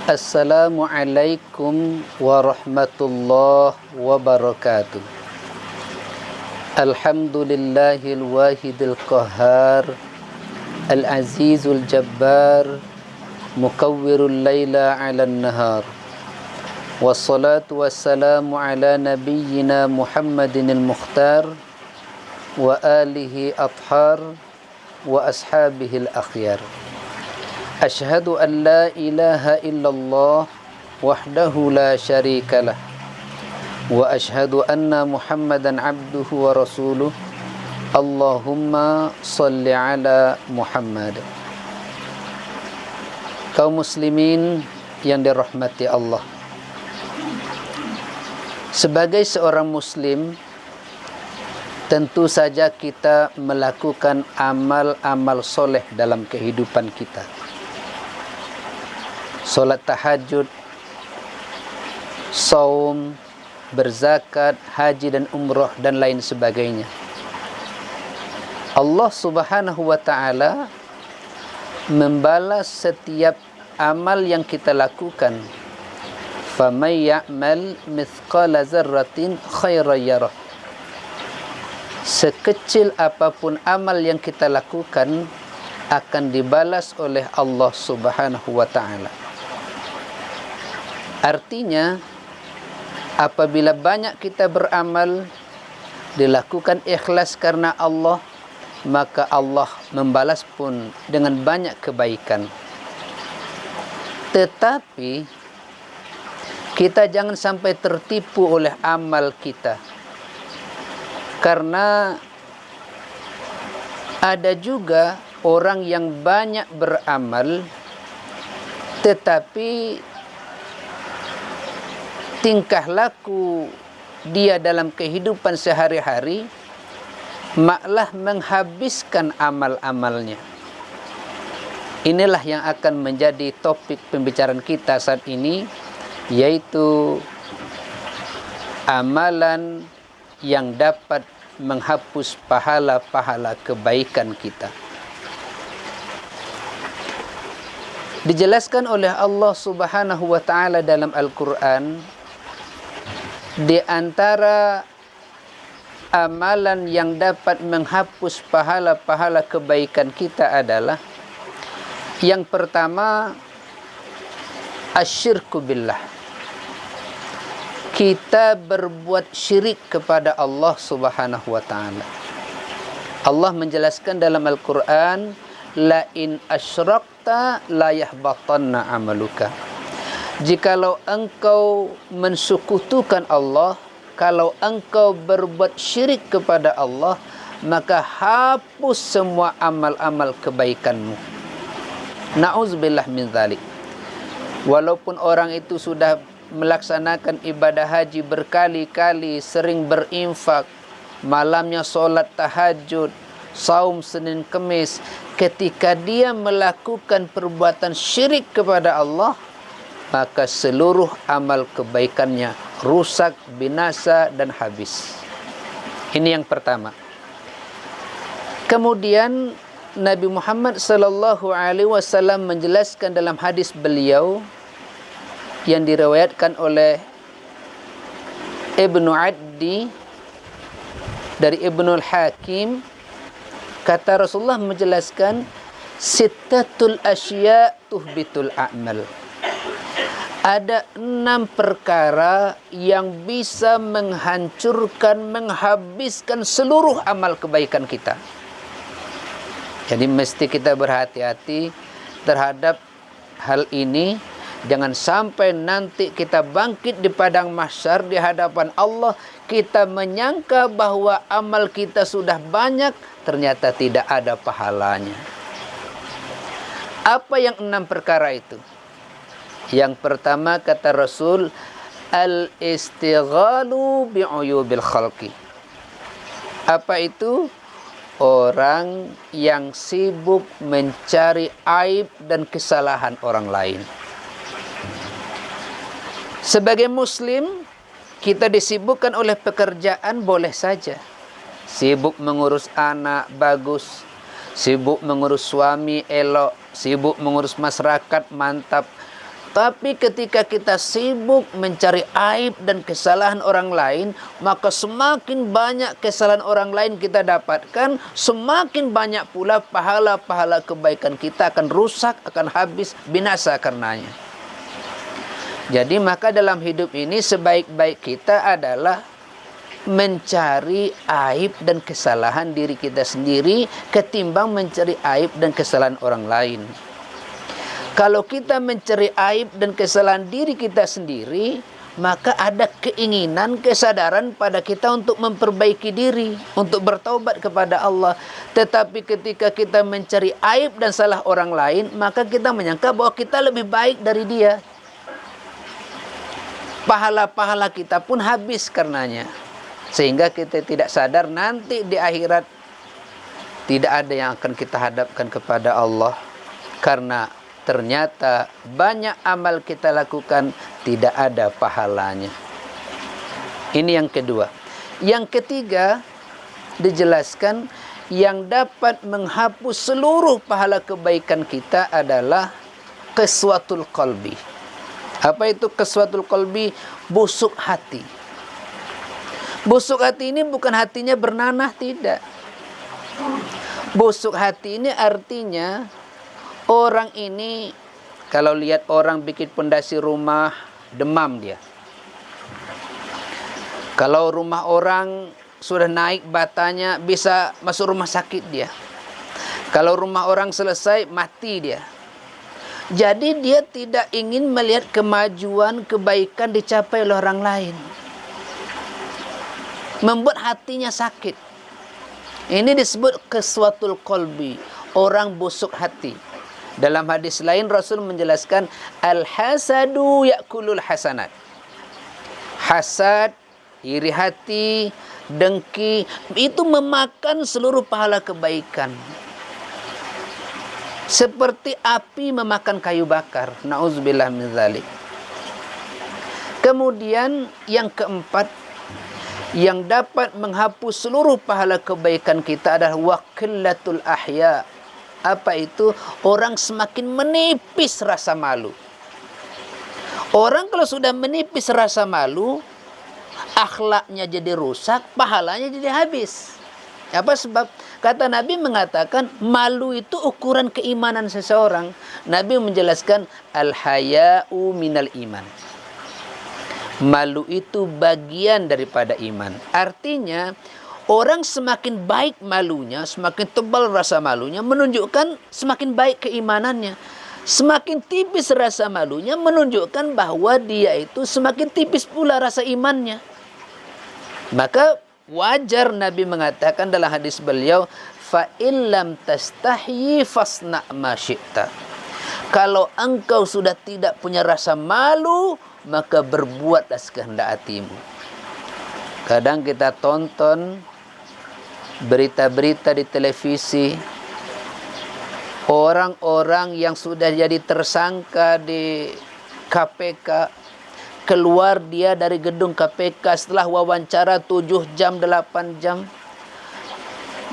Assalamualaikum warahmatullahi wabarakatuh. Alhamdulillahil wahidil qahhar, al-azizul jabbar, mukawwirul laila 'alan nahar. Wassalatu wassalamu ala nabiyyina Muhammadinil mukhtar wa alihi athhar wa ashabihil akhyar. Ashhadu an la ilaha illallah wahdahu la syarikalah wa ashhadu anna Muhammadan abduhu wa rasuluh. Allahumma salli ala Muhammad. Kaum muslimin yang dirahmati Allah, sebagai seorang muslim tentu saja kita melakukan amal-amal soleh dalam kehidupan kita. Solat tahajud, saum, berzakat, haji dan umrah dan lain sebagainya. Allah Subhanahu wa ta'ala membalas setiap amal yang kita lakukan. Faman ya'mal mithqala dzarratin khairan yarah. Sekecil apapun amal yang kita lakukan akan dibalas oleh Allah Subhanahu wa ta'ala. Artinya, apabila banyak kita beramal, dilakukan ikhlas karena Allah, maka Allah membalas pun dengan banyak kebaikan. Tetapi, kita jangan sampai tertipu oleh amal kita. Karena ada juga orang yang banyak beramal, tetapi tingkah laku dia dalam kehidupan sehari-hari malah menghabiskan amal-amalnya. Inilah yang akan menjadi topik pembicaraan kita saat ini, yaitu amalan yang dapat menghapus pahala-pahala kebaikan kita. Dijelaskan oleh Allah Subhanahu wa ta'ala dalam Al-Quran, di antara amalan yang dapat menghapus pahala-pahala kebaikan kita adalah yang pertama, asyirku billah. Kita berbuat syirik kepada Allah Subhanahu wa ta'ala. Allah menjelaskan dalam Al-Quran, la in asyrakta la yahbatanna amaluka. Jikalau engkau mensekutukan Allah, kalau engkau berbuat syirik kepada Allah, maka hapus semua amal-amal kebaikanmu. Na'udzubillah min dzalik. Walaupun orang itu sudah melaksanakan ibadah haji berkali-kali, sering berinfak, malamnya solat tahajud, saum Senin Kemis, ketika dia melakukan perbuatan syirik kepada Allah, maka seluruh amal kebaikannya rusak, binasa dan habis. Ini yang pertama. Kemudian Nabi Muhammad sallallahu alaihi wasallam menjelaskan dalam hadis beliau yang diriwayatkan oleh Ibnu Addi dari Ibnul Hakim, kata Rasulullah menjelaskan, sittatul asya' tuhbitul a'mal. Ada 6 perkara yang bisa menghancurkan, menghabiskan seluruh amal kebaikan kita. Jadi mesti kita berhati-hati terhadap hal ini. Jangan sampai nanti kita bangkit di padang mahsyar di hadapan Allah, kita menyangka bahwa amal kita sudah banyak, ternyata tidak ada pahalanya. Apa yang 6 perkara itu? Yang pertama kata Rasul, al-istighalu bi'uyubil khalqi. Apa itu? Orang yang sibuk mencari aib dan kesalahan orang lain. Sebagai muslim, kita disibukkan oleh pekerjaan boleh saja. Sibuk mengurus anak, bagus. Sibuk mengurus suami, elok. Sibuk mengurus masyarakat, mantap. Tapi ketika kita sibuk mencari aib dan kesalahan orang lain, maka semakin banyak kesalahan orang lain kita dapatkan, semakin banyak pula pahala-pahala kebaikan kita akan rusak, akan habis, binasa karenanya. Jadi maka dalam hidup ini sebaik-baik kita adalah mencari aib dan kesalahan diri kita sendiri ketimbang mencari aib dan kesalahan orang lain. Kalau kita mencari aib dan kesalahan diri kita sendiri, maka ada keinginan, kesadaran pada kita untuk memperbaiki diri, untuk bertaubat kepada Allah. Tetapi ketika kita mencari aib dan salah orang lain, maka kita menyangka bahwa kita lebih baik dari dia. Pahala-pahala kita pun habis karenanya. Sehingga kita tidak sadar nanti di akhirat tidak ada yang akan kita hadapkan kepada Allah. Karena ternyata banyak amal kita lakukan tidak ada pahalanya. Ini yang kedua. Yang ketiga dijelaskan yang dapat menghapus seluruh pahala kebaikan kita adalah qaswatul qalbi. Apa itu qaswatul qalbi? Busuk hati. Busuk hati ini bukan hatinya bernanah, tidak. Busuk hati ini artinya orang ini, kalau lihat orang bikin pondasi rumah, demam dia. Kalau rumah orang sudah naik batanya, bisa masuk rumah sakit dia. Kalau rumah orang selesai, mati dia. Jadi dia tidak ingin melihat kemajuan, kebaikan dicapai oleh orang lain. Membuat hatinya sakit. Ini disebut qaswatul qalbi, orang busuk hati. Dalam hadis lain Rasul menjelaskan al-hasadu ya'kulul hasanat. Hasad, iri hati, dengki itu memakan seluruh pahala kebaikan. Seperti api memakan kayu bakar. Nauzubillah min dzalik. Kemudian yang keempat, yang dapat menghapus seluruh pahala kebaikan kita adalah waqillatul ahya. Apa itu? Orang semakin menipis rasa malu. Orang kalau sudah menipis rasa malu, akhlaknya jadi rusak, pahalanya jadi habis. Apa sebab? Kata Nabi mengatakan, malu itu ukuran keimanan seseorang. Nabi menjelaskan, al-haya'u minal iman. Malu itu bagian daripada iman. Artinya, orang semakin baik malunya, semakin tebal rasa malunya, menunjukkan semakin baik keimanannya. Semakin tipis rasa malunya, menunjukkan bahwa dia itu semakin tipis pula rasa imannya. Maka wajar Nabi mengatakan dalam hadis beliau, fa illam tastahyi fasna ma syi'ta. Kalau engkau sudah tidak punya rasa malu, maka berbuatlah sekehendak hatimu. Kadang kita tonton berita-berita di televisi, orang-orang yang sudah jadi tersangka di KPK, keluar dia dari gedung KPK setelah wawancara 7 jam, 8 jam,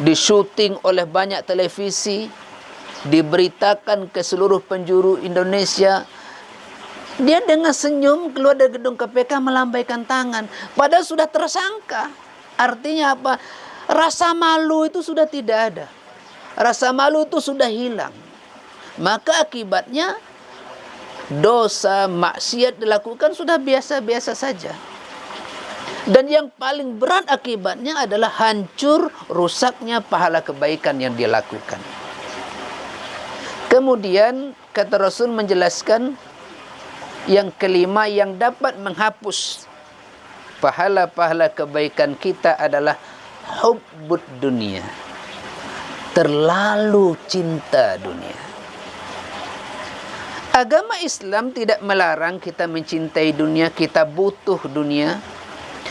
disyuting oleh banyak televisi, diberitakan ke seluruh penjuru Indonesia. Dia dengan senyum keluar dari gedung KPK melambaikan tangan. Padahal sudah tersangka. Artinya apa? Rasa malu itu sudah tidak ada. Rasa malu itu sudah hilang. Maka akibatnya dosa, maksiat dilakukan sudah biasa-biasa saja. Dan yang paling berat akibatnya adalah hancur, rusaknya pahala kebaikan yang dia lakukan. Kemudian kata Rasul menjelaskan, yang kelima yang dapat menghapus pahala-pahala kebaikan kita adalah hubbud dunia. Terlalu cinta dunia. Agama Islam tidak melarang kita mencintai dunia, kita butuh dunia.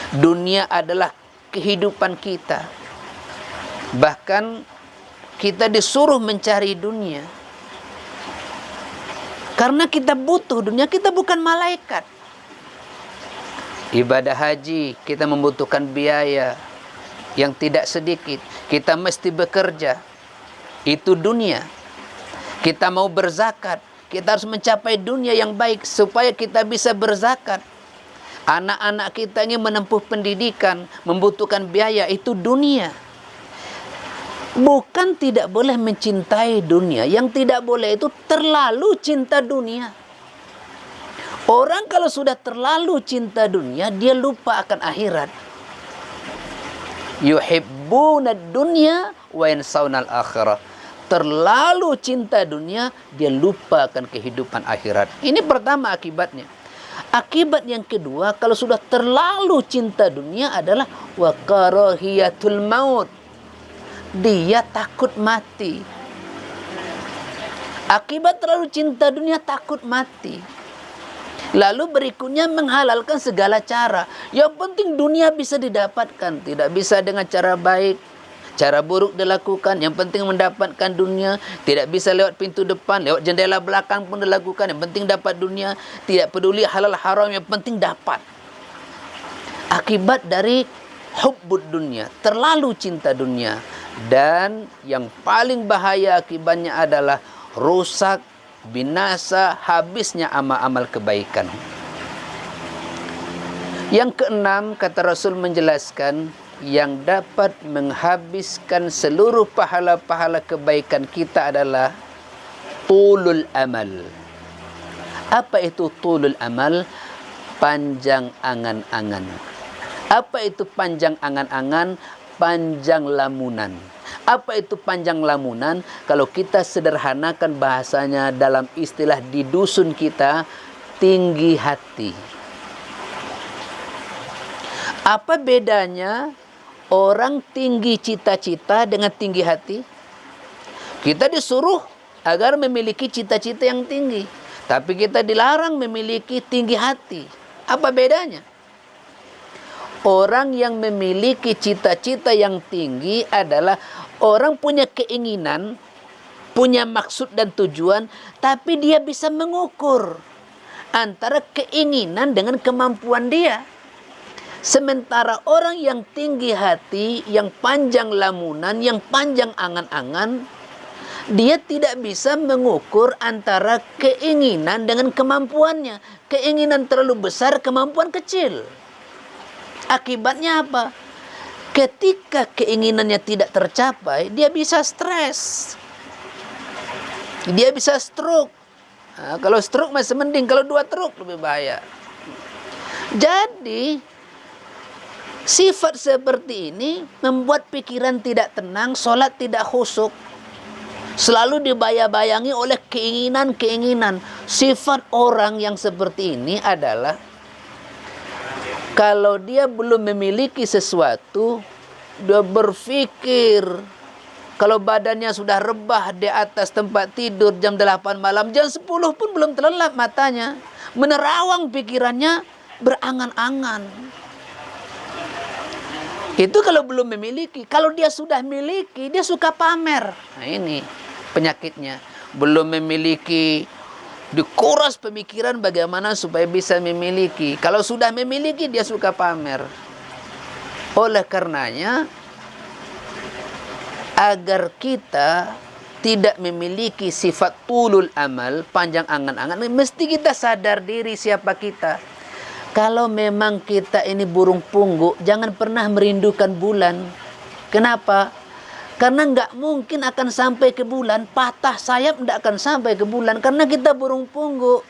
Dunia adalah kehidupan kita. Bahkan kita disuruh mencari dunia. Karena kita butuh dunia, kita bukan malaikat. Ibadah haji, kita membutuhkan biaya yang tidak sedikit. Kita mesti bekerja. Itu dunia. Kita mau berzakat, Kita harus mencapai dunia yang baik supaya kita bisa berzakat. Anak-anak kita ingin menempuh pendidikan, membutuhkan biaya, itu dunia. Bukan tidak boleh mencintai dunia. Yang tidak boleh itu terlalu cinta dunia. Orang kalau sudah terlalu cinta dunia, dia lupa akan akhirat. Yuhibbuna dunya wa yansawnal akhirah. Terlalu cinta dunia, dia lupa akan kehidupan akhirat. Ini pertama akibatnya. Akibat yang kedua, kalau sudah terlalu cinta dunia adalah wa karahiyatul maut. Dia takut mati. Akibat terlalu cinta dunia, takut mati. Lalu berikutnya menghalalkan segala cara. Yang penting dunia bisa didapatkan. Tidak bisa dengan cara baik, cara buruk dilakukan. Yang penting mendapatkan dunia. Tidak bisa lewat pintu depan, lewat jendela belakang pun dilakukan. Yang penting dapat dunia. Tidak peduli halal haram, yang penting dapat. Akibat dari hubbud dunia, terlalu cinta dunia. Dan yang paling bahaya akibatnya adalah rusak, binasa, habisnya amal-amal kebaikan. Yang keenam, kata Rasul menjelaskan, yang dapat menghabiskan seluruh pahala-pahala kebaikan kita adalah tulul amal. Apa itu tulul amal? Panjang angan-angan. Apa itu panjang angan-angan? Panjang lamunan. Apa itu panjang lamunan? Kalau kita sederhanakan bahasanya dalam istilah di dusun kita, tinggi hati. Apa bedanya orang tinggi cita-cita dengan tinggi hati? Kita disuruh agar memiliki cita-cita yang tinggi, tapi kita dilarang memiliki tinggi hati. Apa bedanya? Orang yang memiliki cita-cita yang tinggi adalah orang punya keinginan, punya maksud dan tujuan, tapi dia bisa mengukur antara keinginan dengan kemampuan dia. Sementara orang yang tinggi hati, yang panjang lamunan, yang panjang angan-angan, dia tidak bisa mengukur antara keinginan dengan kemampuannya. Keinginan terlalu besar, kemampuan kecil. Akibatnya apa? Ketika keinginannya tidak tercapai, dia bisa stres. Dia bisa stroke. Nah, kalau stroke masih mending, kalau 2 stroke lebih bahaya. Jadi, sifat seperti ini membuat pikiran tidak tenang, sholat tidak khusyuk. Selalu dibayang-bayangi oleh keinginan-keinginan. Sifat orang yang seperti ini adalah kalau dia belum memiliki sesuatu, dia berpikir. Kalau badannya sudah rebah di atas tempat tidur jam 8 malam, jam 10 pun belum terlelap matanya. Menerawang pikirannya, berangan-angan. Itu kalau belum memiliki. Kalau dia sudah memiliki, dia suka pamer. Nah ini penyakitnya. Belum memiliki, dikuras pemikiran bagaimana supaya bisa memiliki. Kalau sudah memiliki, dia suka pamer. Oleh karenanya, agar kita tidak memiliki sifat tulul amal, panjang angan-angan, mesti kita sadar diri siapa kita. Kalau memang kita ini burung pungguk, jangan pernah merindukan bulan. Kenapa? Karena nggak mungkin akan sampai ke bulan. Patah sayap nggak akan sampai ke bulan. Karena kita burung pungguk.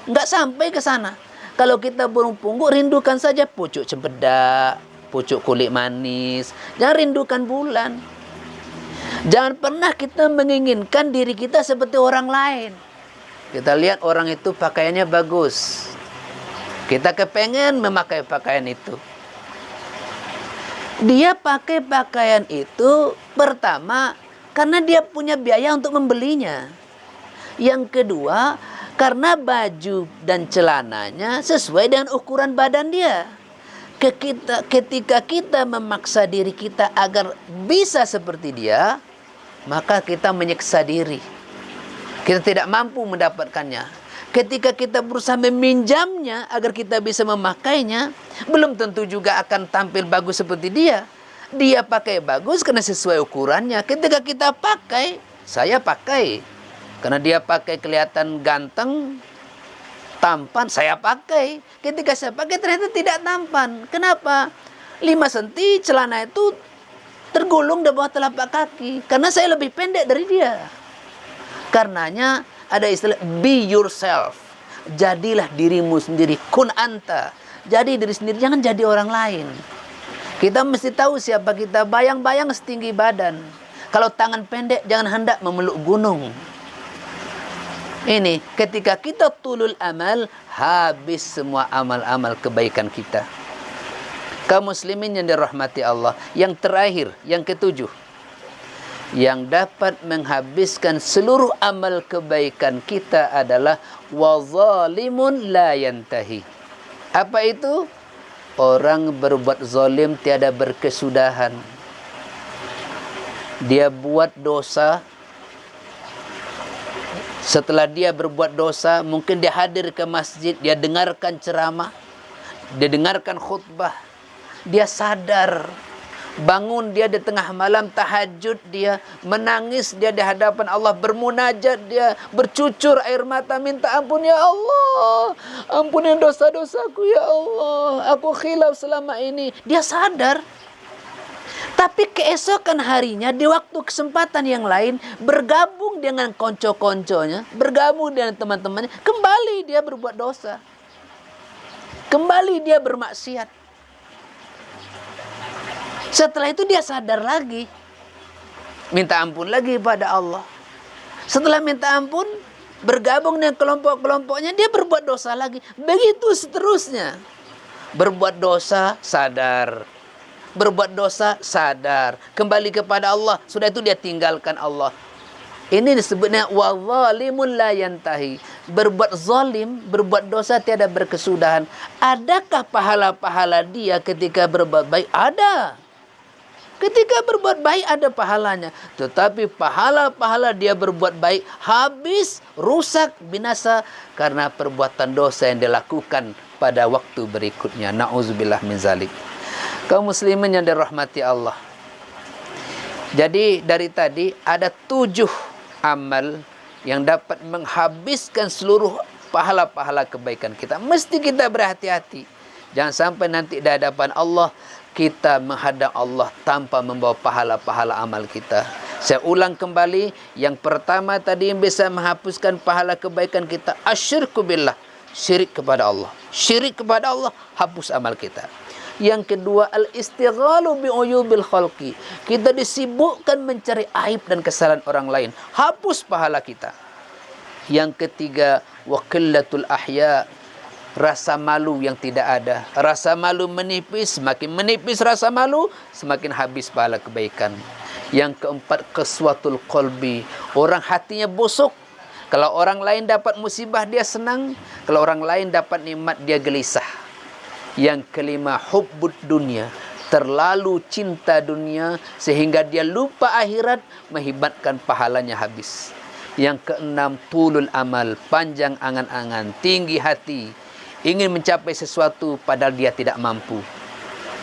Nggak sampai ke sana. Kalau kita burung pungguk, rindukan saja pucuk cempedak, pucuk kulit manis. Jangan rindukan bulan. Jangan pernah kita menginginkan diri kita seperti orang lain. Kita lihat orang itu pakaiannya bagus. Kita kepengen memakai pakaian itu. Dia pakai pakaian itu pertama karena dia punya biaya untuk membelinya. Yang kedua, karena baju dan celananya sesuai dengan ukuran badan dia. Ketika kita memaksa diri kita agar bisa seperti dia, maka kita menyiksa diri. Kita tidak mampu mendapatkannya. Ketika kita berusaha meminjamnya agar kita bisa memakainya, belum tentu juga akan tampil bagus seperti dia. Dia pakai bagus karena sesuai ukurannya. Ketika kita pakai, saya pakai. Karena dia pakai kelihatan ganteng, tampan, saya pakai. Ketika saya pakai ternyata tidak tampan. Kenapa? 5 senti celana itu tergulung di bawah telapak kaki. Karena saya lebih pendek dari dia. Karenanya ada istilah be yourself. Jadilah dirimu sendiri. Kun anta. Jadi diri sendiri, jangan jadi orang lain. Kita mesti tahu siapa kita. Bayang-bayang setinggi badan. Kalau tangan pendek, jangan hendak memeluk gunung. Ini ketika kita tulul amal, habis semua amal-amal kebaikan kita. Kaum muslimin yang dirahmati Allah, yang terakhir, yang ketujuh, yang dapat menghabiskan seluruh amal kebaikan kita adalah wazalimun la yantahi. Apa itu? Orang berbuat zalim tiada berkesudahan. Dia buat dosa. Setelah dia berbuat dosa, mungkin dia hadir ke masjid, dia dengarkan ceramah, dia dengarkan khutbah, dia sadar, bangun dia di tengah malam tahajud, dia menangis, dia di hadapan Allah bermunajat, dia bercucur air mata minta ampun, ya Allah, ampuni dosa-dosaku ya Allah, aku khilaf selama ini. Dia sadar. Tapi keesokan harinya, di waktu kesempatan yang lain, bergabung dengan konco-konconya, bergabung dengan teman-temannya, kembali dia berbuat dosa. Kembali dia bermaksiat. Setelah itu dia sadar lagi. Minta ampun lagi pada Allah. Setelah minta ampun, bergabung dengan kelompok-kelompoknya, dia berbuat dosa lagi. Begitu seterusnya. Berbuat dosa, sadar. Berbuat dosa, sadar. Kembali kepada Allah. Sudah itu dia tinggalkan Allah. Ini disebutnya wazalimun la yantahi. Berbuat zalim, berbuat dosa tiada berkesudahan. Adakah pahala-pahala dia ketika berbuat baik? Ada. Ketika berbuat baik ada pahalanya. Tetapi pahala-pahala dia berbuat baik habis, rusak, binasa karena perbuatan dosa yang dilakukan pada waktu berikutnya. Na'udzubillah min zalik. Kaum muslimin yang dirahmati Allah. Jadi dari tadi ada 7 amal yang dapat menghabiskan seluruh pahala-pahala kebaikan kita. Mesti kita berhati-hati. Jangan sampai nanti di hadapan Allah kita menghadap Allah tanpa membawa pahala-pahala amal kita. Saya ulang kembali, yang pertama tadi yang bisa menghapuskan pahala kebaikan kita, asyirku billah, syirik kepada Allah. Syirik kepada Allah, hapus amal kita. Yang kedua, al-istighalu bi'uyubil khalqi. Kita disibukkan mencari aib dan kesalahan orang lain. Hapus pahala kita. Yang ketiga, wa qillatul ahya. Rasa malu yang tidak ada. Rasa malu menipis. Semakin menipis rasa malu, semakin habis pahala kebaikan. Yang keempat, qaswatul qalbi. Orang hatinya busuk. Kalau orang lain dapat musibah, dia senang. Kalau orang lain dapat nikmat, dia gelisah. Yang kelima, hubbud dunia. Terlalu cinta dunia sehingga dia lupa akhirat, menghibahkan pahalanya habis. Yang keenam, tulul amal. Panjang angan-angan, tinggi hati. Ingin mencapai sesuatu padahal dia tidak mampu.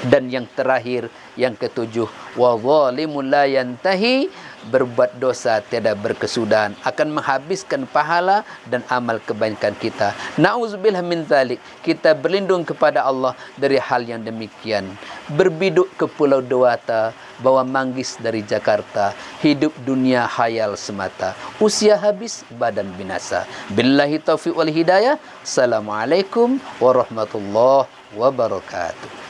Dan yang terakhir, yang ketujuh, wa zalimul la yantahi. Berbuat dosa tiada berkesudahan, akan menghabiskan pahala dan amal kebaikan kita. Na'udzubillah min dzalik. Kita berlindung kepada Allah dari hal yang demikian. Berbiduk ke Pulau Dewata, bawa manggis dari Jakarta. Hidup dunia khayal semata. Usia habis, badan binasa. Billahi taufiq wal hidayah. Assalamualaikum warahmatullahi wabarakatuh.